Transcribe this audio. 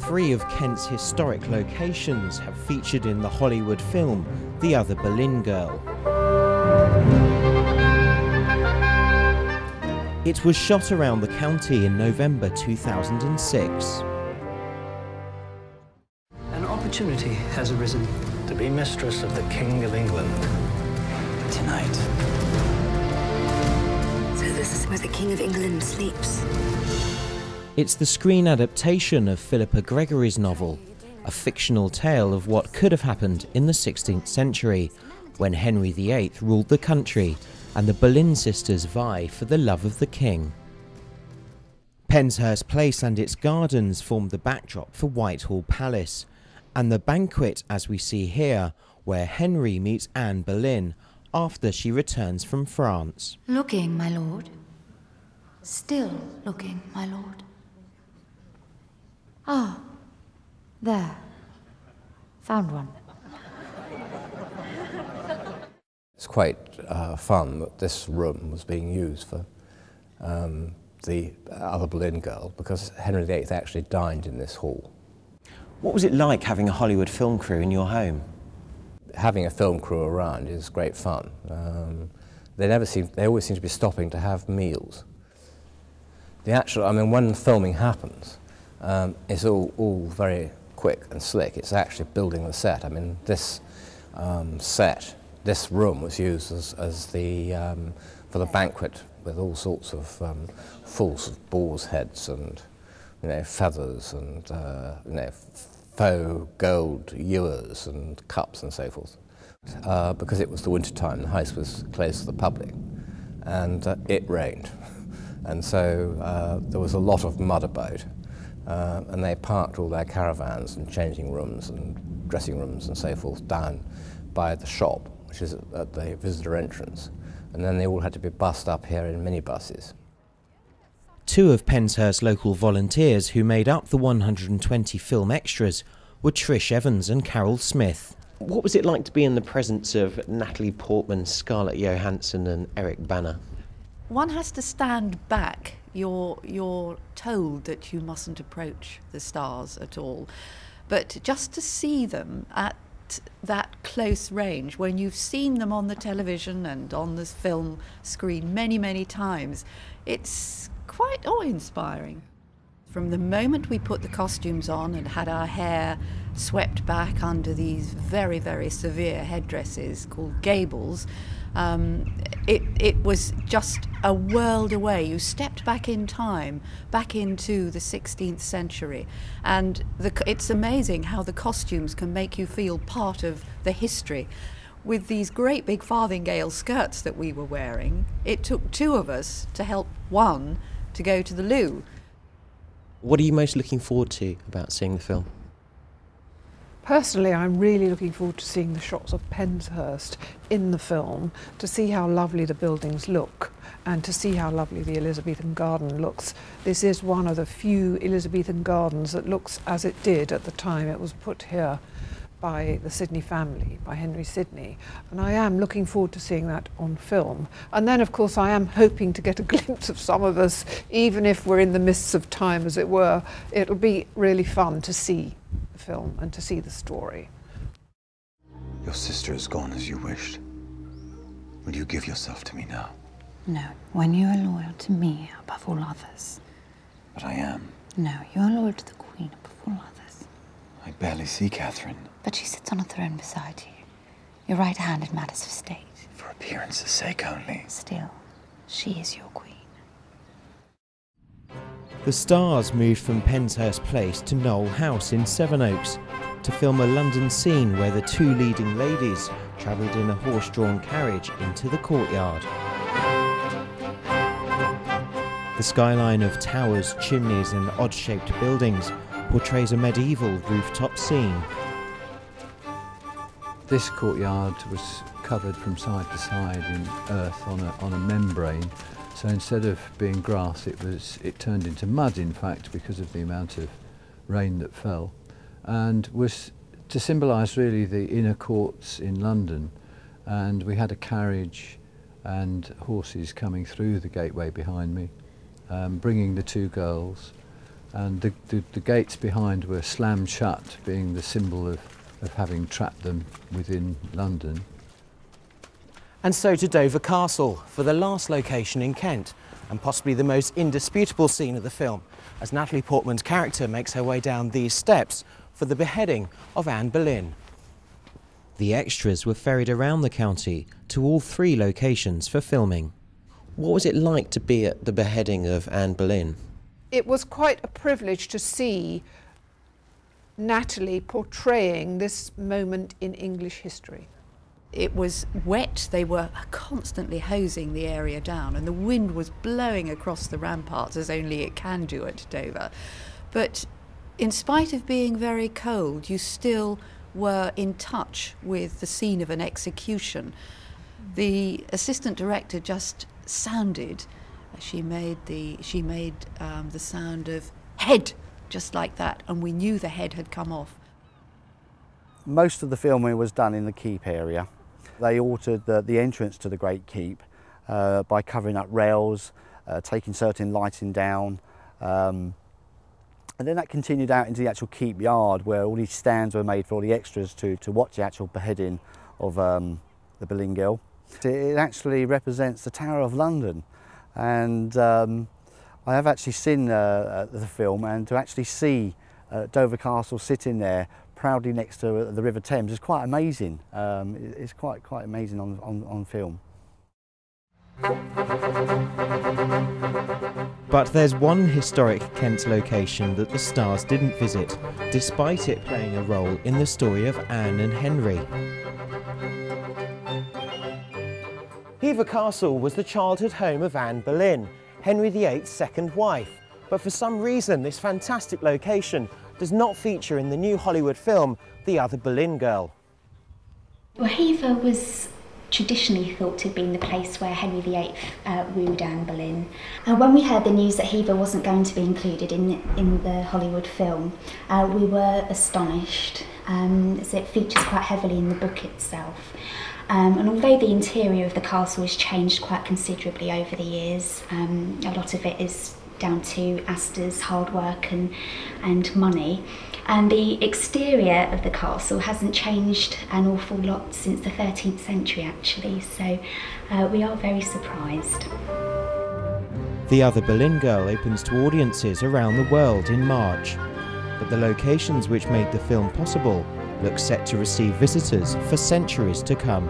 3 of Kent's historic locations have featured in the Hollywood film The Other Boleyn Girl. It was shot around the county in November 2006. An opportunity has arisen to be mistress of the King of England tonight. So this is where the King of England sleeps. It's the screen adaptation of Philippa Gregory's novel, a fictional tale of what could have happened in the 16th century, when Henry VIII ruled the country and the Boleyn sisters vie for the love of the king. Penshurst Place and its gardens formed the backdrop for Whitehall Palace, and the banquet, as we see here, where Henry meets Anne Boleyn after she returns from France. Looking, my lord. Still looking, my lord. Ah, there. Found one. It's quite fun that this room was being used for the Other Boleyn Girl, because Henry VIII actually dined in this hall. What was it like having a Hollywood film crew in your home? Having a film crew around is great fun. They always seem to be stopping to have meals. When filming happens, it's all very quick and slick. It's actually building the set. I mean, this this room was used as for the banquet, with all sorts of full boars' heads and feathers and faux gold ewers and cups and so forth. Because it was the winter time, the house was closed to the public, and it rained, and so there was a lot of mud about, and they parked all their caravans and changing rooms and dressing rooms and so forth down by the shop, which is at the visitor entrance, and then they all had to be bussed up here in minibuses. 2 of Penshurst's local volunteers who made up the 120 film extras were Trish Evans and Carol Smith. What was it like to be in the presence of Natalie Portman, Scarlett Johansson and Eric Bana? One has to stand back. You're told that you mustn't approach the stars at all. But just to see them at that close range, when you've seen them on the television and on the film screen many, many times, it's quite awe-inspiring. From the moment we put the costumes on and had our hair swept back under these very, very severe headdresses called gables, it was just a world away. You stepped back in time, back into the 16th century, and it's amazing how the costumes can make you feel part of the history. With these great big farthingale skirts that we were wearing, it took 2 of us to help one to go to the loo. What are you most looking forward to about seeing the film? Personally, I'm really looking forward to seeing the shots of Penshurst in the film, to see how lovely the buildings look and to see how lovely the Elizabethan garden looks. This is one of the few Elizabethan gardens that looks as it did at the time it was put here by the Sidney family, by Henry Sidney, and I am looking forward to seeing that on film. And then, of course, I am hoping to get a glimpse of some of us, even if we're in the mists of time, as it were. It'll be really fun to see the film and to see the story. Your sister has gone as you wished. Will you give yourself to me now? No, when you are loyal to me above all others. But I am. No, you are loyal to the Queen above all others. I barely see Catherine. But she sits on a throne beside you, your right hand in matters of state. For appearance's sake only. Still, she is your queen. The stars moved from Penshurst Place to Knowle House in Sevenoaks to film a London scene where the 2 leading ladies travelled in a horse-drawn carriage into the courtyard. The skyline of towers, chimneys and odd-shaped buildings portrays a medieval rooftop scene. This courtyard was covered from side to side in earth on a membrane. So instead of being grass, it turned into mud, in fact, because of the amount of rain that fell, and was to symbolise really the inner courts in London. And we had a carriage and horses coming through the gateway behind me, bringing the 2 girls and the gates behind were slammed shut, being the symbol of having trapped them within London. And so to Dover Castle for the last location in Kent, and possibly the most indisputable scene of the film, as Natalie Portman's character makes her way down these steps for the beheading of Anne Boleyn. The extras were ferried around the county to all 3 locations for filming. What was it like to be at the beheading of Anne Boleyn? It was quite a privilege to see Natalie portraying this moment in English history. It was wet, they were constantly hosing the area down, and the wind was blowing across the ramparts as only it can do at Dover. But in spite of being very cold, you still were in touch with the scene of an execution. The assistant director just sounded, she made the sound of head, just like that, and we knew the head had come off. Most of the filming was done in the keep area. They altered the entrance to the Great Keep by covering up rails, taking certain lighting down, and then that continued out into the actual keep yard, where all these stands were made for all the extras to watch the actual beheading of the Boleyn Girl. It actually represents the Tower of London, and I have actually seen the film, and to actually see Dover Castle sitting there proudly next to the River Thames is quite amazing. It's quite amazing on film. But there's one historic Kent location that the stars didn't visit, despite it playing a role in the story of Anne and Henry. Hever Castle was the childhood home of Anne Boleyn, Henry VIII's second wife. But for some reason, this fantastic location does not feature in the new Hollywood film, The Other Boleyn Girl. Well, Hever was traditionally thought to have been the place where Henry VIII wooed Anne Boleyn. When we heard the news that Hever wasn't going to be included in the Hollywood film, we were astonished, as it features quite heavily in the book itself. And although the interior of the castle has changed quite considerably over the years, a lot of it is down to Astor's hard work and money. And the exterior of the castle hasn't changed an awful lot since the 13th century, actually, so we are very surprised. The Other Boleyn Girl opens to audiences around the world in March, but the locations which made the film possible look set to receive visitors for centuries to come.